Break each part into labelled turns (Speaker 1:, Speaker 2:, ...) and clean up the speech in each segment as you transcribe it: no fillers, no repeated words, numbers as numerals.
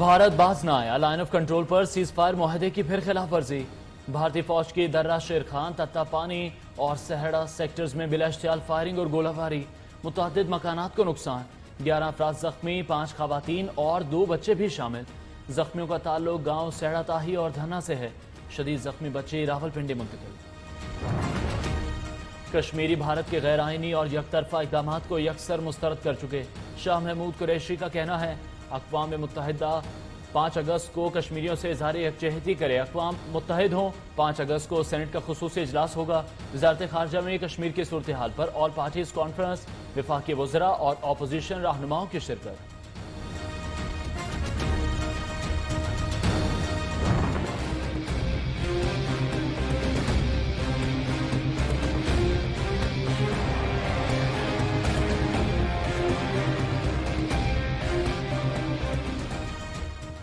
Speaker 1: بھارت باز نہ آیا، line of control per cease fire معاہدے کی پھر خلاف ورزی۔ بھارتی فوج کی درہ شیر خان، تتا پانی اور سہڑا سیکٹرز میں بلا اشتعال فائرنگ اور گولہ باری، متعدد مکانات کو نقصان، 11 افراد زخمی، 5 خواتین اور 2 بچے بھی شامل۔ زخمیوں کا تعلق گاؤں سہڑا تاہی اور دھنا سے ہے، شدید زخمی بچے راولپنڈی منتقل۔ کشمیری بھارت کے غیر آئینی اور یک طرفہ اقدامات کو یکسر مسترد کر چکے۔ شاہ محمود قریشی کا کہنا ہے اقوام متحدہ 5 اگست کو کشمیریوں سے اظہار یکجہتی کرے، اقوام متحد ہوں۔ 5 اگست کو سینٹ کا خصوصی اجلاس ہوگا۔ وزارت خارجہ میں کشمیر کی صورتحال پر آل پارٹیز کانفرنس، وفاقی وزراء اور اپوزیشن رہنماؤں کی شرکت۔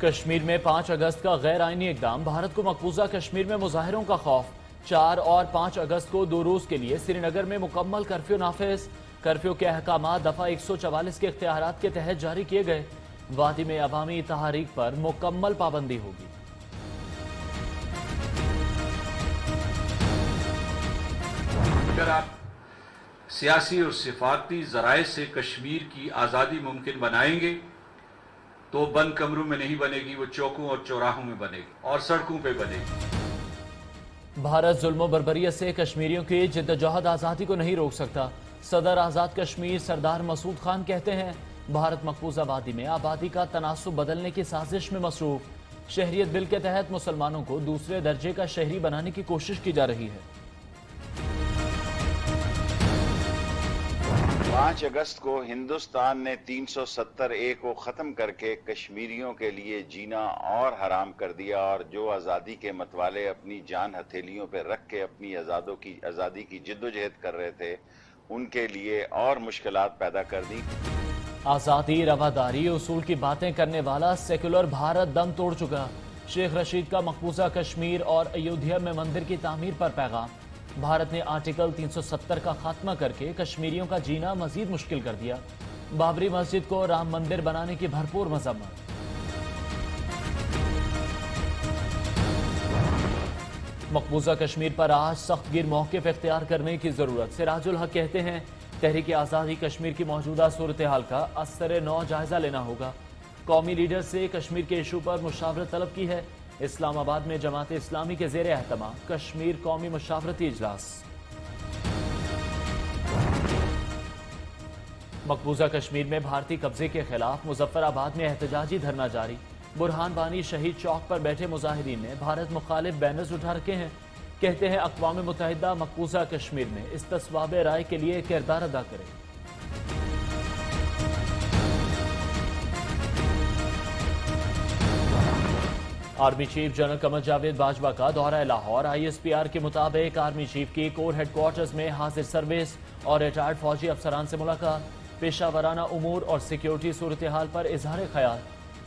Speaker 1: کشمیر میں 5 اگست کا غیر آئینی اقدام، بھارت کو مقبوضہ کشمیر میں مظاہروں کا خوف۔ 4 اور 5 اگست کو 2 روز کے لیے سری نگر میں مکمل کرفیو نافذ۔ کرفیو کے احکامات دفعہ 144 کے اختیارات کے تحت جاری کیے گئے۔ وادی میں عوامی تحریک پر مکمل پابندی ہوگی۔
Speaker 2: اگر آپ سیاسی اور سفارتی ذرائع سے کشمیر کی آزادی ممکن بنائیں گے تو بند کمروں میں نہیں بنے گی، وہ چوکوں اور چوراہوں میں بنے گی اور سڑکوں پہ بنے گی۔
Speaker 1: بھارت ظلم و بربریت سے کشمیریوں کی جدوجہد آزادی کو نہیں روک سکتا، صدر آزاد کشمیر سردار مسعود خان کہتے ہیں بھارت مقبوضہ وادی میں آبادی کا تناسب بدلنے کی سازش میں مصروف۔ شہریت بل کے تحت مسلمانوں کو دوسرے درجے کا شہری بنانے کی کوشش کی جا رہی ہے۔
Speaker 3: 5 اگست کو ہندوستان نے 370A کو ختم کر کے کشمیریوں کے لیے جینا اور حرام کر دیا، اور جو آزادی کے متوالے اپنی جان ہتھیلیوں پہ رکھ کے اپنی آزادی کی جدوجہد کر رہے تھے، ان کے لیے اور مشکلات پیدا کر دی۔
Speaker 1: آزادی، رواداری، اصول کی باتیں کرنے والا سیکولر بھارت دم توڑ چکا۔ شیخ رشید کا مقبوضہ کشمیر اور ایودھیا میں مندر کی تعمیر پر پیغام۔ بھارت نے آرٹیکل 370 کا خاتمہ کر کے کشمیریوں کا جینا مزید مشکل کر دیا۔ بابری مسجد کو رام مندر بنانے کی بھرپور مذمت۔ مقبوضہ کشمیر پر آج سخت گیر موقف اختیار کرنے کی ضرورت۔ سراج الحق کہتے ہیں تحریک آزادی کشمیر کی موجودہ صورتحال کا ازسر نو جائزہ لینا ہوگا۔ قومی لیڈر سے کشمیر کے ایشو پر مشاورت طلب کی ہے۔ اسلام آباد میں جماعت اسلامی کے زیر اہتمام کشمیر قومی مشاورتی اجلاس۔ مقبوضہ کشمیر میں بھارتی قبضے کے خلاف مظفر آباد میں احتجاجی دھرنا جاری۔ برہان بانی شہید چوک پر بیٹھے مظاہرین نے بھارت مخالف بینرز اٹھا رکھے ہیں، کہتے ہیں اقوام متحدہ مقبوضہ کشمیر میں استصواب رائے کے لیے کردار ادا کرے۔ Army chief general Qamar Javed Bajwa کا دورہ لاہور۔ ISPR کے مطابق آرمی چیف کی کور ہیڈ کوارٹرز میں حاضر سروس اور ریٹائرڈ فوجی افسران سے ملاقات۔ پیشہ ورانہ امور اور سیکیورٹی صورتحال پر اظہار خیال۔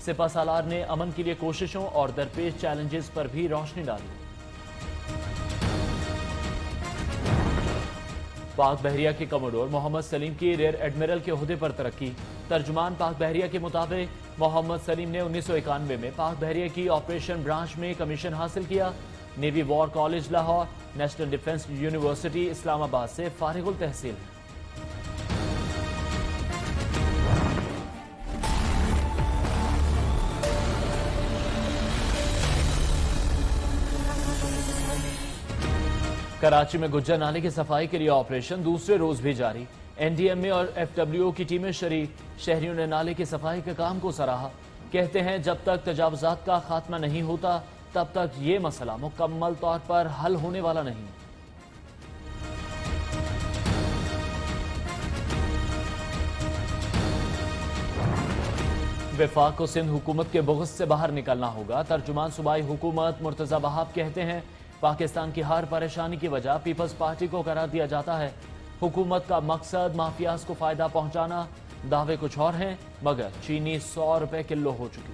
Speaker 1: سپہ سالار نے امن کے لیے کوششوں اور درپیش چیلنجز پر بھی روشنی ڈالی۔ پاک بحریہ کے کموڈور محمد سلیم کی ریئر ایڈمرل کے عہدے پر ترقی۔ ترجمان پاک بحریہ کے مطابق محمد سلیم نے 1991 میں پاک بحریہ کی آپریشن برانچ میں کمیشن حاصل کیا۔ Navy war college Lahore, national defence university Islamabad سے فارغ التحصیل ہے۔ کراچی میں گجر نالے کی صفائی کے لیے آپریشن دوسرے روز بھی جاری۔ NDMA اور FWO کی ٹیمیں شریک۔ شہریوں نے نالے کی صفائی کے کام کو سراہا، کہتے ہیں جب تک تجاوزات کا خاتمہ نہیں ہوتا تب تک یہ مسئلہ مکمل طور پر حل ہونے والا نہیں۔ وفاق کو سندھ حکومت کے بغض سے باہر نکلنا ہوگا۔ ترجمان صوبائی حکومت مرتضی وہاب کہتے ہیں پاکستان کی ہر پریشانی کی وجہ پیپلز پارٹی کو قرار دیا جاتا ہے۔ حکومت کا مقصد مافیاز کو فائدہ پہنچانا، دعوے کچھ اور ہیں مگر چینی 100 روپے کلو ہو چکی۔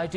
Speaker 1: IT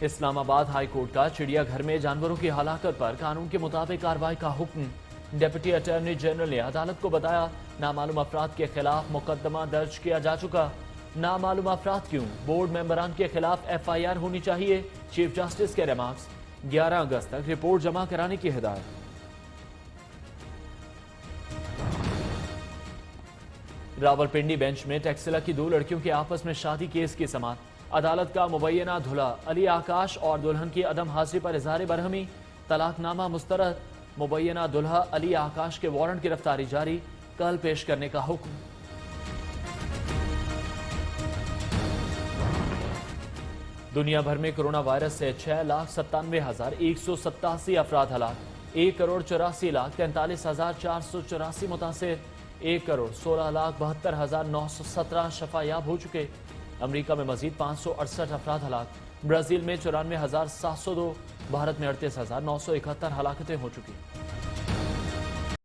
Speaker 1: اسلام آباد ہائی کورٹ کا چڑیا گھر میں جانوروں کی ہلاکت پر قانون کے مطابق کارروائی کا حکم۔ ڈپٹی اٹارنی جنرل نے عدالت کو بتایا نامعلوم افراد کے خلاف مقدمہ درج کیا جا چکا۔ نامعلوم افراد کیوں؟ بورڈ ممبران کے خلاف FIR ہونی چاہیے، چیف جسٹس کے ریمارکس۔ 11 اگست تک رپورٹ جمع کرانے کی ہدایت۔ راولپنڈی بینچ میں ٹیکسلا کی 2 لڑکیوں کے آپس میں شادی کیس کی سماعت۔ عدالت کا مبینہ دھلا علی آکاش اور دلہن کی عدم حاضری پر اظہار برہمی، طلاق نامہ مسترد۔ مبینہ دلہا علی آکاش کے وارنٹ گرفتاری جاری، کل پیش کرنے کا حکم۔ دنیا بھر میں کرونا وائرس سے 6,97,187 افراد ہلاک، 1,84,43,484 متاثر، 1,16,72,917 شفا یاب ہو چکے۔ امریکہ میں مزید 568 افراد ہلاک، برازیل میں 94,702، بھارت میں 38,971 ہلاکتیں ہو چکی۔